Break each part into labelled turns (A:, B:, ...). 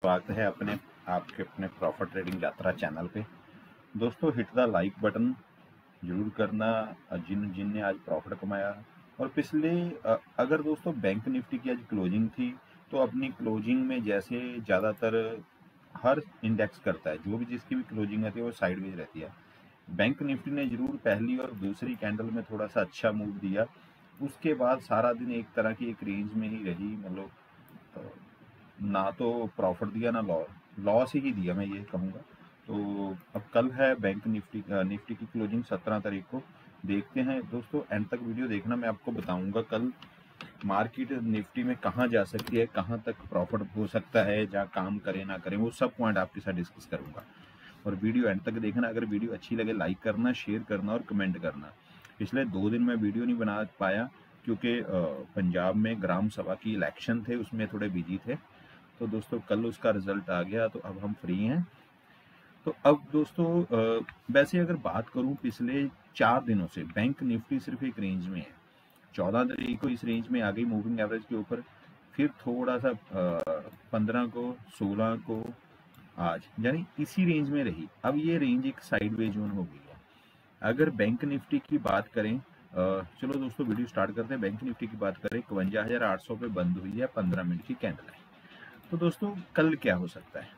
A: स्वागत है आपके अपने प्रॉफिट ट्रेडिंग यात्रा चैनल पे। दोस्तों, हिट द लाइक बटन जरूर करना जिनने आज प्रॉफिट कमाया। और पिछले अगर दोस्तों बैंक निफ्टी की आज क्लोजिंग थी, तो अपनी क्लोजिंग में जैसे ज़्यादातर हर इंडेक्स करता है, जो भी जिसकी भी क्लोजिंग रहती है वो साइडवेज रहती है। बैंक निफ्टी ने जरूर पहली और दूसरी कैंडल में थोड़ा सा अच्छा मूव दिया, उसके बाद सारा दिन एक तरह की एक रेंज में ही रही। मतलब ना तो प्रॉफिट दिया ना लॉस ही दिया, मैं ये कहूँगा। तो अब कल है बैंक निफ्टी की क्लोजिंग 17 तारीख को। देखते हैं दोस्तों, एंड तक वीडियो देखना, मैं आपको बताऊंगा कल मार्केट निफ्टी में कहाँ जा सकती है, कहाँ तक प्रॉफिट हो सकता है, जहाँ काम करे ना करे, वो सब पॉइंट आपके साथ डिस्कस करूंगा। और वीडियो एंड तक देखना। अगर वीडियो अच्छी लगे लाइक करना, शेयर करना और कमेंट करना। पिछले 2 दिन मैं वीडियो नहीं बना पाया क्योंकि पंजाब में ग्राम सभा की इलेक्शन थे, उसमें थोड़े बिजी थे। तो दोस्तों कल उसका रिजल्ट आ गया, तो अब हम फ्री हैं। तो अब दोस्तों वैसे अगर बात करूं, पिछले 4 दिनों से बैंक निफ्टी सिर्फ एक रेंज में है। 14 तारीख को इस रेंज में आ गई मूविंग एवरेज के ऊपर, फिर थोड़ा सा 15 को, 16 को, आज यानी इसी रेंज में रही। अब ये रेंज एक साइडवेज जोन हो गई है। अगर बैंक निफ्टी की बात करें, चलो दोस्तों वीडियो स्टार्ट करते हैं। बैंक निफ्टी की बात करें, 52,800 पे बंद हुई है, 15 मिनट की कैंडल है। तो दोस्तों कल क्या हो सकता है,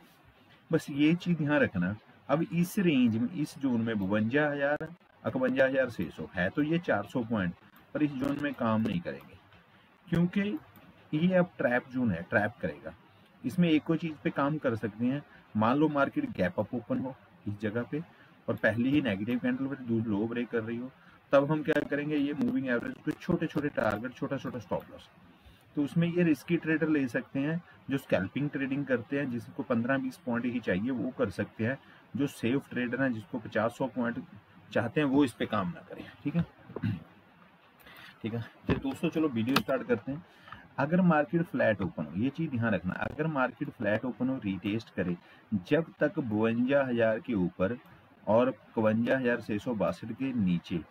A: बस ये चीज ध्यान रखना। अब इस रेंज में, इस जोन में 52,000 51,600 है, तो ये 400 पॉइंट पर इस जोन में काम नहीं करेंगे, क्योंकि ये अब ट्रैप जोन है, ट्रैप करेगा। इसमें एक और चीज पे काम कर सकते हैं। मान लो मार्केट गैप अप ओपन हो इस जगह पे, और पहली ही नेगेटिव कैंडल पर लो ब्रेक कर रही हो, तब हम क्या करेंगे, ये मूविंग एवरेज पे छोटे छोटे टारगेट, छोटा छोटा स्टॉप लॉस। तो उसमें ये रिस्की ट्रेडर ले सकते हैं। जो स्कैल्पिंग ट्रेडिंग करते हैं, जिसको 15-20 पॉइंट ही चाहिए, वो कर सकते हैं। जो सेफ ट्रेडर हैं, जिसको 50-100 पॉइंट चाहते हैं, वो इस पे काम ना करें। ठीक है, ठीक है। तो दोस्तों चलो वीडियो स्टार्ट करते हैं। अगर मार्केट फ्लैट ओपन हो, ये चीज ध्यान रखना, अगर मार्केट फ्लैट ओपन हो, रीटेस्ट करे, जब तक 52,000 के ऊपर और 52,662 के नीचे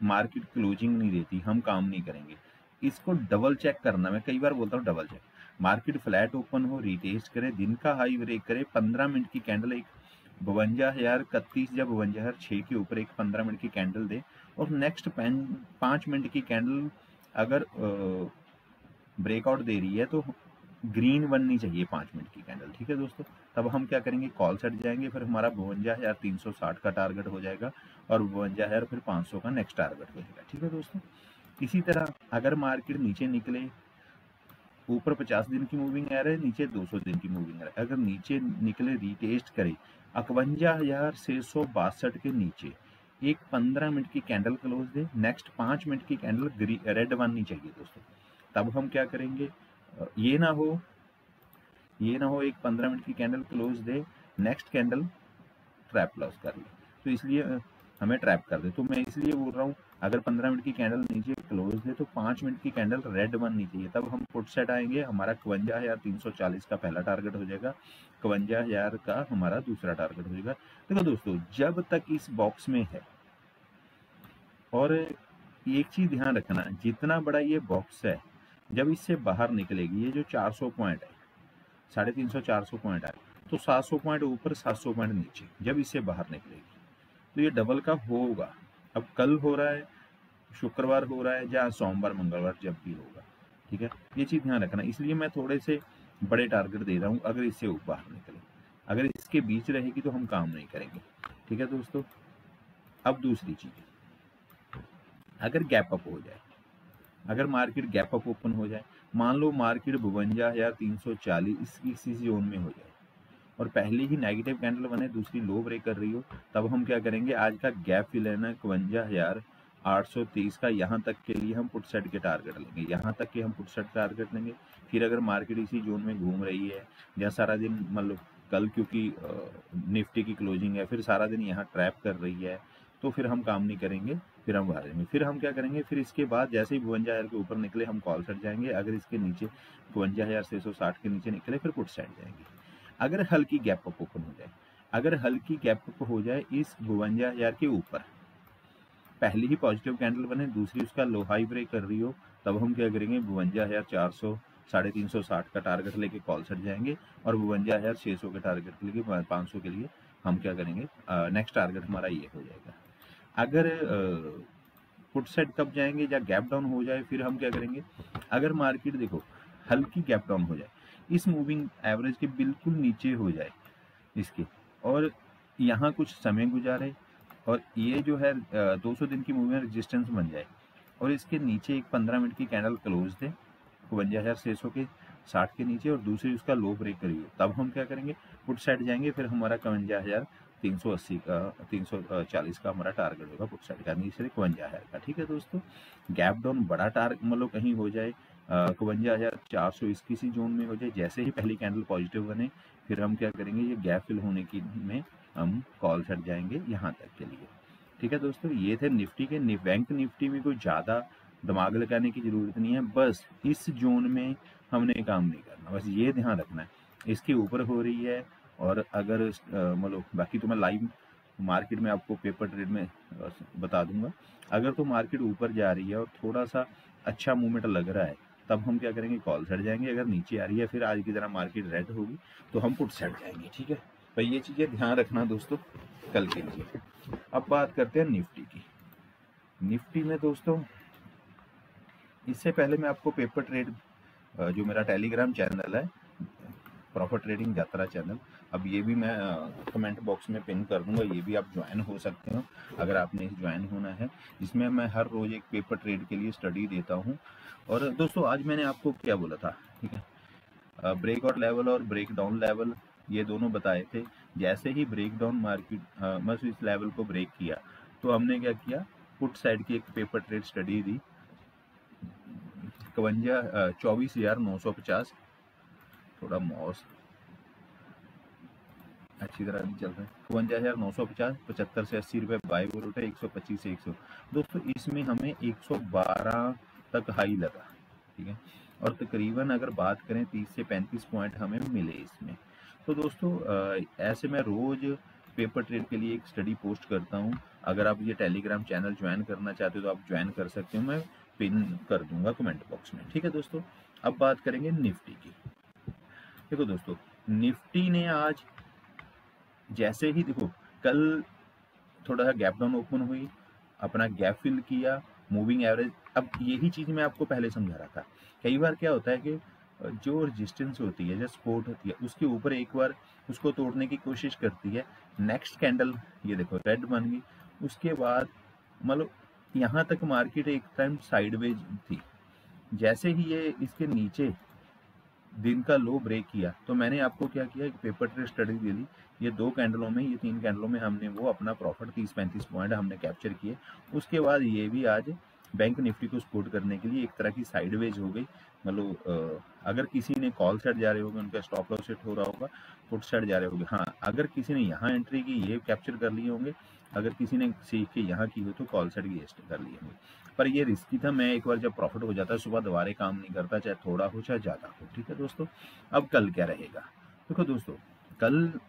A: मार्केट क्लोजिंग नहीं देती, हम काम नहीं करेंगे। इसको डबल चेक करना, मैं कई बार बोलता हूँ double check. Market flat open हो, रिटेस्ट करे, दिन का हाई ब्रेक करे, 15 मिनट की कैंडल एक 52,031 या 52,006 के ऊपर एक 15 मिनट की कैंडल दे, और नेक्स्ट 5 मिनट की कैंडल अगर ब्रेकआउट दे रही है, तो ग्रीन बननी चाहिए 5 मिनट की कैंडल। ठीक है दोस्तों, तब हम क्या करेंगे, कॉल सेट जाएंगे, फिर हमारा 52,360 का टारगेट हो जाएगा, और 52,000 फिर 500 का नेक्स्ट टारगेट हो जाएगा। ठीक है दोस्तों, इसी तरह अगर मार्केट नीचे निकले, ऊपर 50 दिन की मूविंग आ रहा है, नीचे 200 दिन की मूविंग आ रहा है, अगर नीचे निकले, रिटेस्ट करे, 51,662 के नीचे एक 15 मिनट की कैंडल क्लोज दे, नेक्स्ट 5 मिनट की कैंडल रेड बननी चाहिए दोस्तों। तब हम क्या करेंगे, ये ना हो एक 15 मिनट की कैंडल क्लोज दे, नेक्स्ट कैंडल ट्रैप लॉस कर ले, तो इसलिए हमें ट्रैप कर दे। तो मैं इसलिए बोल रहा हूँ, अगर 15 मिनट की कैंडल नीचे क्लोज दे, तो 5 मिनट की कैंडल रेड बननी चाहिए, तब हम पुट सेट आएंगे। हमारा 52,340 का पहला टारगेट हो जाएगा, 52,000 का हमारा दूसरा टारगेट हो जाएगा। देखो दोस्तों, जब तक इस बॉक्स में है, और एक चीज ध्यान रखना, जितना बड़ा ये बॉक्स है, जब इससे बाहर निकलेगी, ये जो 400 पॉइंट है, 350 400 पॉइंट है, तो 700 पॉइंट ऊपर, 700 पॉइंट नीचे, जब इससे बाहर निकलेगी, तो ये डबल का होगा। अब कल हो रहा है, शुक्रवार हो रहा है, या सोमवार मंगलवार, जब भी होगा। ठीक है, ये चीज ध्यान रखना। इसलिए मैं थोड़े से बड़े टारगेट दे रहा हूँ। अगर इससे बाहर निकले, अगर इसके बीच रहेगी, तो हम काम नहीं करेंगे। ठीक है दोस्तों, अब दूसरी चीज, अगर गैप अप हो जाए, अगर मार्केट गैप अप ओपन हो जाए, मान लो मार्केट 52,340 इसी जोन में हो जाए, और पहले ही नेगेटिव कैंडल बने, दूसरी लो ब्रेक कर रही हो, तब हम क्या करेंगे, आज का गैप फिल लेना 52,830 का, यहाँ तक के लिए हम पुट सेट के टारगेट लेंगे, यहाँ तक के हम पुट सेट टारगेट लेंगे। फिर अगर मार्केट इसी जोन में घूम रही है, या सारा दिन, मतलब कल क्योंकि निफ्टी की क्लोजिंग है, फिर सारा दिन यहाँ ट्रैप कर रही है, तो फिर हम काम नहीं करेंगे, फिर हम बाहर जाएंगे। फिर हम क्या करेंगे, फिर इसके बाद जैसे ही 52,000 के ऊपर निकले, हम कॉल सेट जाएंगे। अगर इसके नीचे 52,660 के नीचे निकले, फिर पुट सेट जाएंगे। अगर हल्की गैप अप ओपन हो जाए, अगर हल्की गैप अप हो जाए इस 52,000 के ऊपर, पहली ही पॉजिटिव कैंडल बने, दूसरी उसका लो हाई ब्रेक कर रही हो, तब हम क्या करेंगे, 52,400 350 का टारगेट लेके कॉल सेट जाएंगे और 52,600 के टारगेट के लिए 500 के लिए हम क्या करेंगे, नेक्स्ट टारगेट हमारा ये हो जाएगा। अगर पुट सेट कब जाएंगे या गैप डाउन हो जाए फिर हम क्या करेंगे, अगर मार्केट देखो हल्की गैप डाउन हो जाए, इस मूविंग एवरेज के बिल्कुल नीचे हो जाए इसके, और यहाँ कुछ समय गुजारे और ये जो है 200 दिन की मूविंग रेजिस्टेंस बन जाए और इसके नीचे एक 15 मिनट की कैंडल क्लोज दे 52,600 के 60 के नीचे और दूसरी उसका लो ब्रेक करिए, तब हम क्या करेंगे, पुट साइड जाएंगे। फिर हमारा 52,380 का 340 का हमारा टारगेट होगा पुट साइड का, नीचे 52,000 का। ठीक है दोस्तों, गैप डाउन बड़ा टारगेट मतलब कहीं हो जाए 52,400 इस किसी जोन में हो जाए, जैसे ही पहली कैंडल पॉजिटिव बने फिर हम क्या करेंगे, ये गैप फिल होने की में हम कॉल सेट जाएंगे यहाँ तक के लिए। ठीक है दोस्तों, ये थे निफ्टी के। बैंक निफ्टी में कोई ज़्यादा दिमाग लगाने की ज़रूरत नहीं है, बस इस जोन में हमने काम नहीं करना, बस ये ध्यान रखना है इसके ऊपर हो रही है। और अगर मतलब बाकी तो मैं लाइव मार्केट में आपको पेपर ट्रेड में बता दूंगा, अगर तो मार्केट ऊपर जा रही है और थोड़ा सा अच्छा मूवमेंट लग रहा है तब हम क्या करेंगे, कॉल सेट जाएंगे। अगर नीचे आ रही है फिर आज की तरह मार्केट रेड होगी तो हम पुट सेट जाएंगे। ठीक है, तो ये चीज़ें ध्यान रखना दोस्तों कल के लिए। अब बात करते हैं निफ्टी की। निफ्टी में दोस्तों इससे पहले मैं आपको पेपर ट्रेड जो मेरा टेलीग्राम चैनल है प्रॉफिट ट्रेडिंग यात्रा चैनल, अब ये भी मैं कमेंट बॉक्स में पिन कर दूंगा, ये भी आप ज्वाइन हो सकते हो अगर आपने ज्वाइन होना है। इसमें मैं हर रोज एक पेपर ट्रेड के लिए स्टडी देता हूँ। और दोस्तों आज मैंने आपको क्या बोला था, ठीक है, ब्रेकआउट लेवल और ब्रेक डाउन लेवल ये दोनों बताए थे। जैसे ही ब्रेक डाउन मार्केट बस इस लेवल को ब्रेक किया तो हमने क्या किया, पुट साइड की एक पेपर ट्रेड स्टडी दी 24,950, थोड़ा मॉस अच्छी तरह नहीं चल रहा है, 52,950, 75 से 80 रुपए बाय और उठे 125 से 100। दोस्तों इसमें हमें 112 तक हाई लगा, ठीक है, और तकरीबन अगर बात करें 30 से 35 पॉइंट हमें मिले इसमें। तो दोस्तों ऐसे मैं रोज पेपर ट्रेड के लिए एक स्टडी पोस्ट करता हूँ। अगर आप ये टेलीग्राम चैनल ज्वाइन करना चाहते हो तो आप ज्वाइन कर सकते हो, मैं पिन कर दूंगा कमेंट बॉक्स में। ठीक है दोस्तों, अब बात करेंगे निफ्टी की। देखो दोस्तों निफ्टी ने आज जैसे ही देखो कल थोड़ा सा गैप डाउन ओपन हुई, अपना गैप फिल किया, मूविंग एवरेज, अब यही चीज मैं आपको पहले समझा रहा था। कई बार क्या होता है कि जो रेजिस्टेंस होती है, जो सपोर्ट होती है, उसके ऊपर एक बार उसको तोड़ने की कोशिश करती है, नेक्स्ट कैंडल ये देखो रेड बन गई, उसके बाद मतलब यहाँ तक मार्केट एक टाइम साइडवेज थी। जैसे ही ये इसके नीचे दिन का लो ब्रेक किया तो मैंने आपको क्या किया, एक पेपर ट्रेड स्टडी दे दी। ये 2 कैंडलों में, ये 3 कैंडलों में हमने वो अपना प्रॉफिट 30-35 पॉइंट हमने कैप्चर किए। उसके बाद ये भी आज बैंक निफ्टी को सपोर्ट करने के लिए एक तरह की साइडवेज हो गई। मतलब अगर किसी ने कॉल सेट जा रहे होंगे उनका स्टॉप लॉस सेट हो रहा होगा, पुट सेट जा रहे होंगे, हाँ अगर किसी ने यहाँ एंट्री की ये कैप्चर कर लिए होंगे, अगर किसी ने सीख के यहाँ की हो तो कॉल सेट की कर लिए होंगे। पर ये रिस्की था, मैं एक बार जब प्रॉफिट हो जाता है सुबह दोबारा काम नहीं करता, चाहे थोड़ा हो चाहे ज़्यादा हो। ठीक है दोस्तों, अब कल क्या रहेगा, देखो दोस्तों कल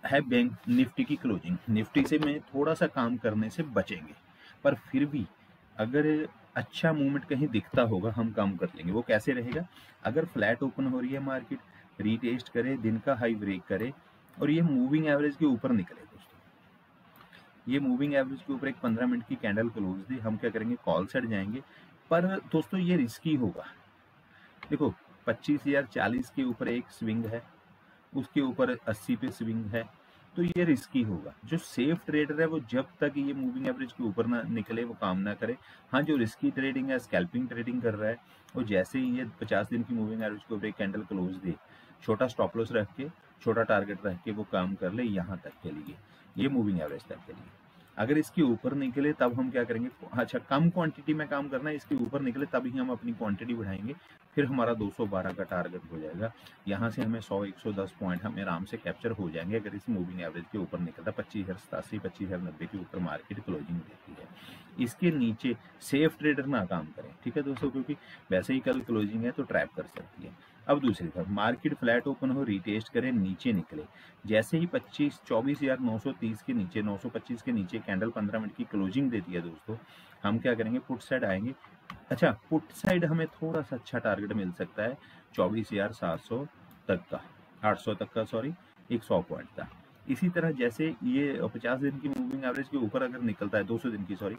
A: है बैंक निफ्टी की क्लोजिंग। निफ्टी से में थोड़ा सा काम करने से बचेंगे, पर फिर भी अगर अच्छा मूवमेंट कहीं दिखता होगा हम काम कर लेंगे। वो कैसे रहेगा, अगर फ्लैट ओपन हो रही है मार्केट, रीटेस्ट करे, दिन का हाई ब्रेक करे और ये मूविंग एवरेज के ऊपर निकले, दोस्तों ये मूविंग एवरेज के ऊपर एक 15 मिनट की कैंडल क्लोज दे, हम क्या करेंगे, कॉल सेट जाएंगे। पर दोस्तों ये रिस्की होगा। देखो 25,040 के ऊपर एक स्विंग है, उसके ऊपर 80 पे स्विंग है, तो ये रिस्की होगा। जो सेफ ट्रेडर है वो जब तक ये मूविंग एवरेज के ऊपर ना निकले वो काम ना करे। हाँ जो रिस्की ट्रेडिंग है, स्कैल्पिंग ट्रेडिंग कर रहा है, वो जैसे ही ये 50 दिन की मूविंग एवरेज के ऊपर एक कैंडल क्लोज दे, छोटा स्टॉप लॉस रख के, छोटा टारगेट रख के वो काम कर ले यहाँ तक के लिए, ये मूविंग एवरेज तक के लिए। अगर इसके ऊपर निकले तब हम क्या करेंगे, अच्छा कम क्वांटिटी में काम करना है, इसके ऊपर निकले तभी हम अपनी क्वांटिटी बढ़ाएंगे, फिर हमारा 212 का टारगेट हो जाएगा। यहाँ से हमें 100-110 पॉइंट हमें आराम से कैप्चर हो जाएंगे अगर इस मूविंग एवरेज के ऊपर निकलता। 25,087, 25,090 के ऊपर मार्केट क्लोजिंग देती है। इसके नीचे सेफ ट्रेडर ना काम करें, ठीक है दोस्तों, क्योंकि वैसे ही कल क्लोजिंग है तो ट्रैप कर सकती है। अब दूसरी तरफ मार्केट फ्लैट ओपन हो, रीटेस्ट करे, नीचे निकले, जैसे ही 24,930 के नीचे, 925 के नीचे कैंडल 15 मिनट की क्लोजिंग देती है दोस्तों, हम क्या करेंगे, पुट साइड आएंगे अच्छा, पुट साइड हमें थोड़ा सा अच्छा टारगेट मिल सकता है 24,700 तक का, 800 तक का, सॉरी, एक 100 पॉइंट का। इसी तरह जैसे ये 50 दिन की मूविंग एवरेज के ऊपर अगर निकलता है, 200 दिन की, सॉरी,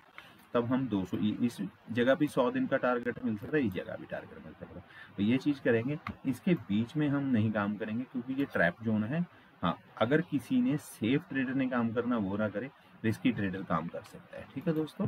A: तब हम 200 इस जगह भी 100 दिन का टारगेट मिल सकता है, इस जगह भी टारगेट मिल सकता है। तो ये चीज़ करेंगे, इसके बीच में हम नहीं काम करेंगे क्योंकि ये ट्रैप जोन है। हाँ, अगर किसी ने सेफ ट्रेडर ने काम करना, वो ना करे, रिस्की ट्रेडर काम कर सकता है। ठीक है दोस्तों,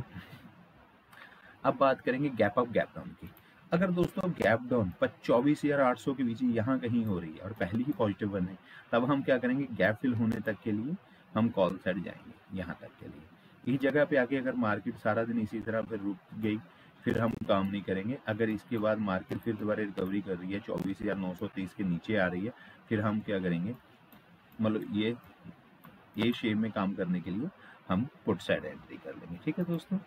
A: अब बात करेंगे गैप अप गैप डाउन की। अगर दोस्तों गैप डाउन 24,800 के बीच यहाँ कहीं हो रही है और पहली ही पॉजिटिव बन है, तब हम क्या करेंगे, गैप फिल होने तक के लिए हम कॉल साइड जाएंगे, यहाँ तक के लिए। इस जगह पे आके अगर मार्केट सारा दिन इसी तरह फिर रुक गई, फिर हम काम नहीं करेंगे। अगर इसके बाद मार्केट फिर दोबारा रिकवरी कर रही है, 24,930 के नीचे आ रही है, फिर हम क्या करेंगे, मतलब ये शेप में काम करने के लिए हम पुट साइड एंट्री कर लेंगे। ठीक है दोस्तों,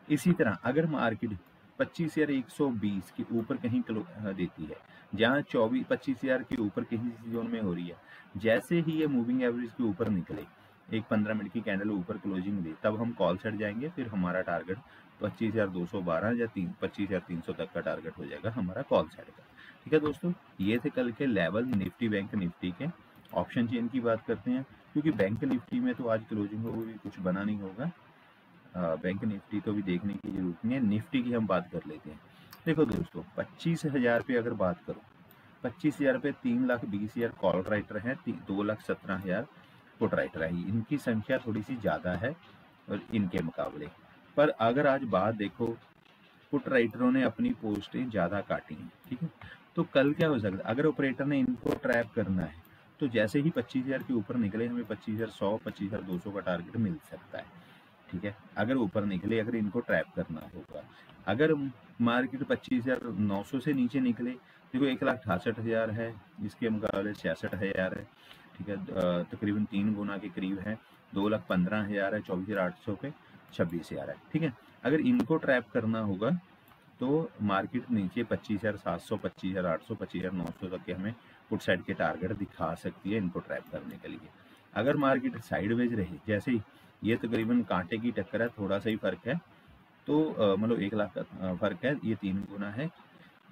A: इसी तरह अगर मार्केट 25,120 के ऊपर कहीं देती है, जहां 25,000 के ऊपर किसी जोन में हो रही है, जैसे ही ये मूविंग एवरेज के ऊपर निकले, एक 15 मिनट की कैंडल ऊपर क्लोजिंग दे, तब हम कॉल साइड जाएंगे। फिर हमारा टारगेट 25,212 या 25,300 तक का टारगेट हो जाएगा हमारा कॉल साइड का। ठीक है दोस्तों, ये थे कल के लेवल निफ्टी बैंक निफ्टी के। ऑप्शन चेन की बात करते हैं, क्योंकि बैंक निफ्टी में तो आज क्लोजिंग को भी कुछ बना नहीं होगा, बैंक निफ्टी तो भी देखने की जरूरत नहीं है। निफ्टी की हम बात कर लेते हैं। देखो दोस्तों, 25,000 पे अगर बात करो, 25,000 पे 3,20,000 कॉल राइटर है, 2,17,000 पुट राइटर है। इनकी संख्या थोड़ी सी ज़्यादा है और इनके मुकाबले। पर अगर आज बात देखो, पुट राइटरों ने अपनी पोस्टें ज़्यादा काटी हैं। ठीक है, तो कल क्या हो सकता है, अगर ऑपरेटर ने इनको ट्रैप करना है, तो जैसे ही 25,000 के ऊपर निकले, हमें 25,100 25,200 का टारगेट मिल सकता है। ठीक है, अगर ऊपर निकले, अगर इनको ट्रैप करना होगा। अगर मार्केट 25,900 से नीचे निकले, देखो 1,68,000 है, इसके मुकाबले 66,000 है। ठीक है, तकरीबन 3 गुना के करीब है। 2,15,000 है, 24,800 पे 26,000 है। ठीक है, अगर इनको ट्रैप करना होगा तो मार्केट नीचे 25,700 25,800 25,900 तक के हमें पुट साइड के टारगेट दिखा सकती है इनको ट्रैप करने के लिए। अगर मार्केट साइडवेज रहे, जैसे ही ये तकरीबन कांटे की टक्कर है, थोड़ा सा ही फर्क है, तो मतलब 1 लाख का फर्क है, ये 3 गुना है,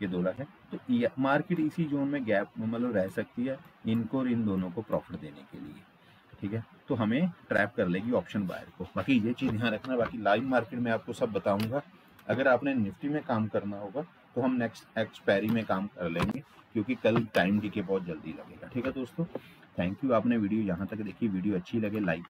A: ये 2 लाख है। तो मार्केट इसी जोन में गैप मतलब रह सकती है इनको और इन दोनों को प्रॉफिट देने के लिए। ठीक है, तो हमें ट्रैप कर लेगी ऑप्शन बायर को। बाकी ये चीज़ ध्यान रखना, बाकी लाइव मार्केट में आपको सब बताऊंगा। अगर आपने निफ्टी में काम करना होगा तो हम नेक्स्ट एक्सपायरी में काम कर लेंगे, क्योंकि कल टाइम डीके बहुत जल्दी लगेगा। ठीक है दोस्तों, थैंक यू, आपने वीडियो यहाँ तक देखी। वीडियो अच्छी लगे लाइक